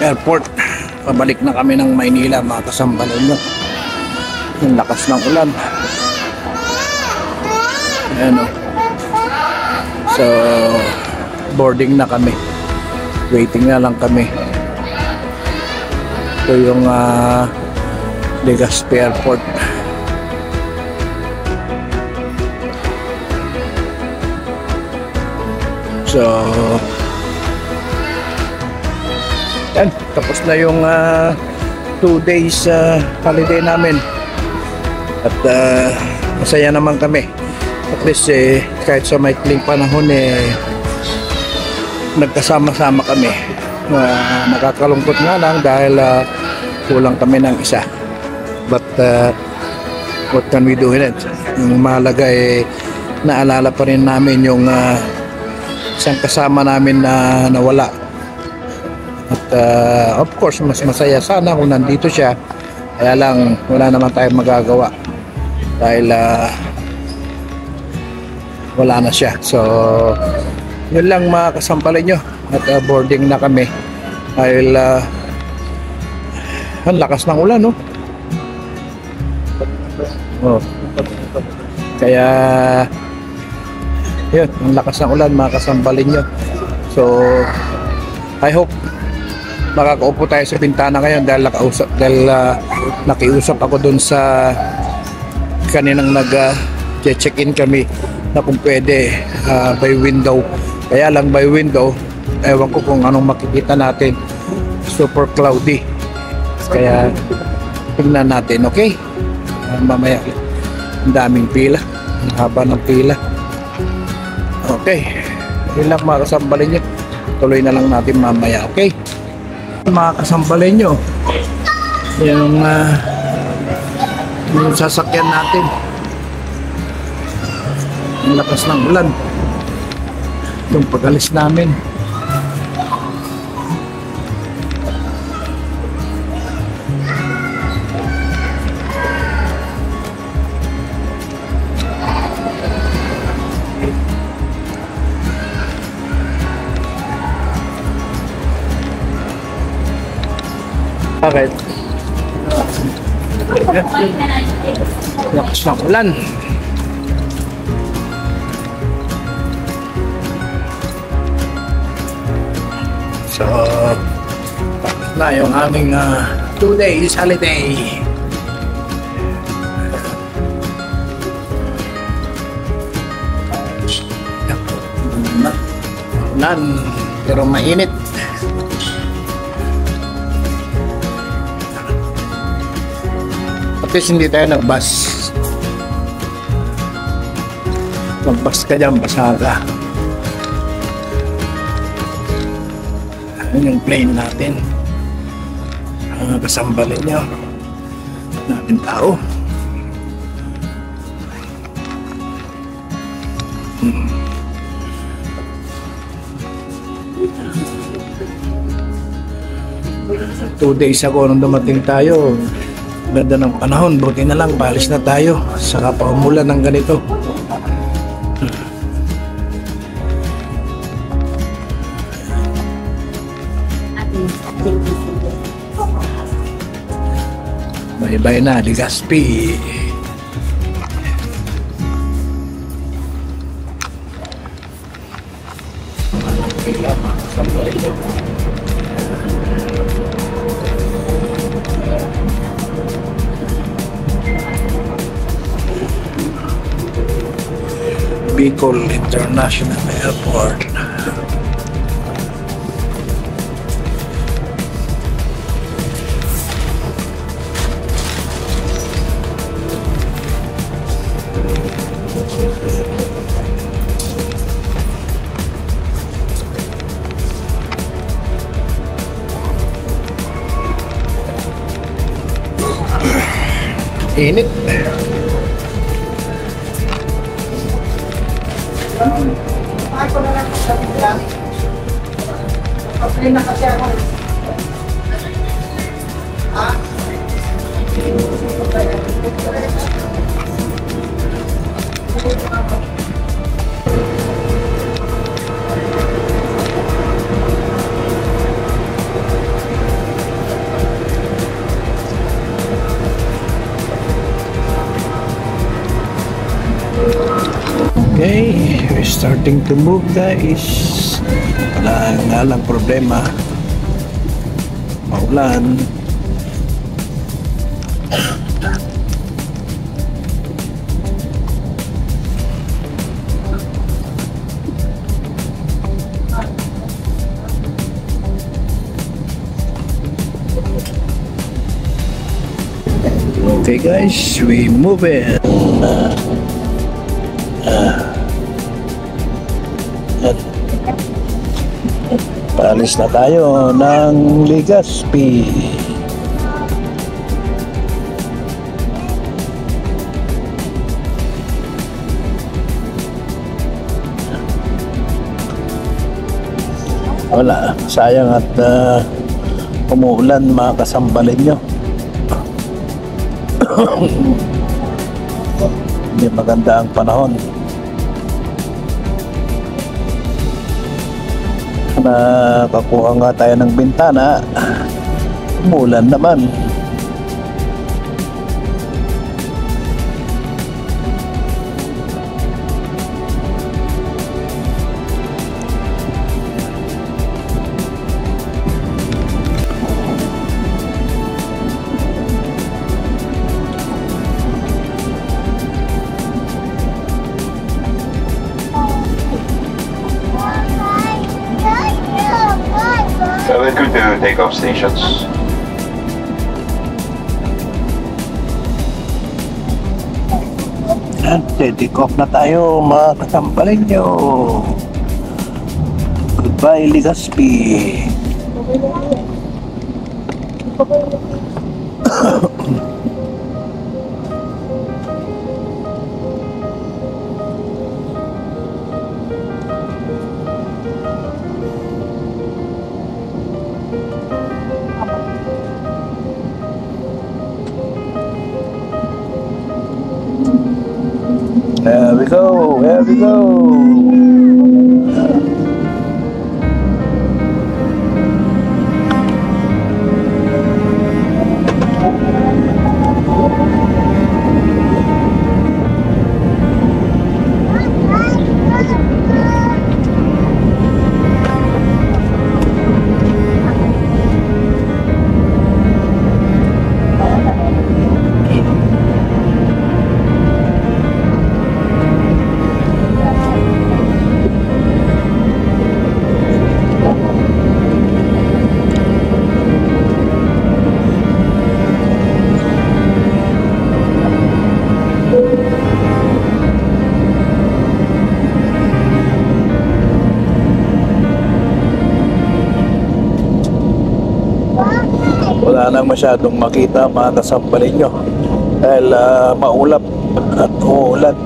Airport. Pabalik na kami ng Maynila, mga kasambalan nyo. Yung lakas ng ulan. Ayan o. So, boarding na kami. Waiting na lang kami. Ito yung Legazpi Airport. So, yan, tapos na yung 2 days holiday namin. At masaya naman kami. At least kahit sa maikling panahon nagkasama-sama kami. Nakakalungkot nga lang dahil kulang kami ng isa. But what can we do in it? Yung mahalaga naalala pa rin namin yung isang kasama namin na nawala. At of course, mas masaya sana kung nandito siya. Kaya lang, wala naman tayong magagawa. Dahil wala na siya. So, yun lang mga kasampalin nyo. At boarding na kami. Dahil ang lakas ng ulan, no? Oh. Kaya yun, ang lakas ng ulan mga kasambalin nyo. So, I hope makakaupo tayo sa bintana ngayon dahil nakiusap ako dun sa kaninang nag-check-in kami na kung pwede by window. Kaya lang by window, ewan ko kung anong makikita natin. Super cloudy. Kaya tingnan natin, okay? Mamaya, ang daming pila. Ang haba ng pila. Okay. Yun lang mga kasambalin nyo. Tuloy na lang natin mamaya, okay? Mga kasambalin nyo, yung sasakyan natin. Ang lakas ng ulan. Yung pag-alis namin. Bakit? Lakas ng ulan. So, tapos na yung aming 2 days holiday. Ulan, pero mainit. At least hindi tayo nag-bus. Mag-bus ka dyan, basa ka. Ayan yung plane natin. Kasambalin nyo. Natin tao. Two days ago nung dumating tayo, ganda ng panahon, buti na lang paalis na tayo, saka pa umulan ng ganito. Bye-bye na, Legazpi. Bicol International Airport. Init. Ako na lang sa bigla. Kapag na kasi ako. Ha? starting to move guys. Wala nga lang problema. Maulan. Okay guys, we move in. Paalis na tayo ng Legazpi. Wala, sayang at umuulan mga kasambalin nyo. Hindi maganda ang panahon. Nakakuha nga tayo ng bintana, umulan naman. So we're good to take off stations. At take off na tayo mga kasambalin nyo. Goodbye Legazpi. There we go, there we go. Wala nang masyadong makita mga kasambalin nyo dahil maulap at uulan.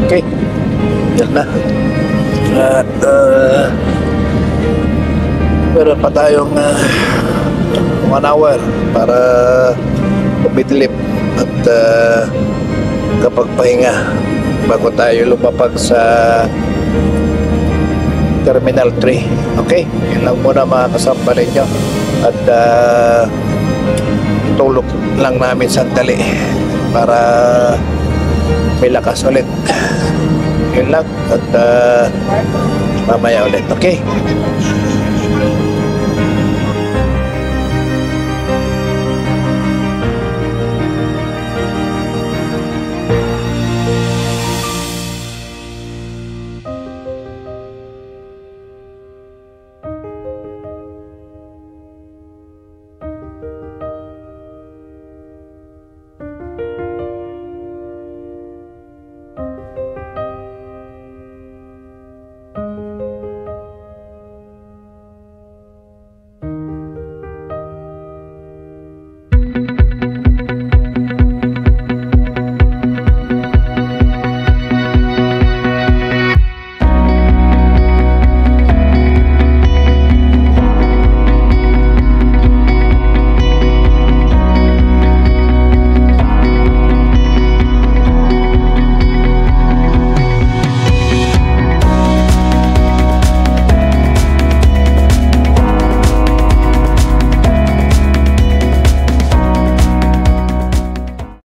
Okay, yan na. At meron pa tayong 1 hour para umitlip at kapag pahinga bago tayo lumapag sa Terminal 3. Okay, yun lang muna mga kasambalin nyo. At tulog lang namin sandali para may lakas ulit. Yun lang. At mamaya ulit. Okay?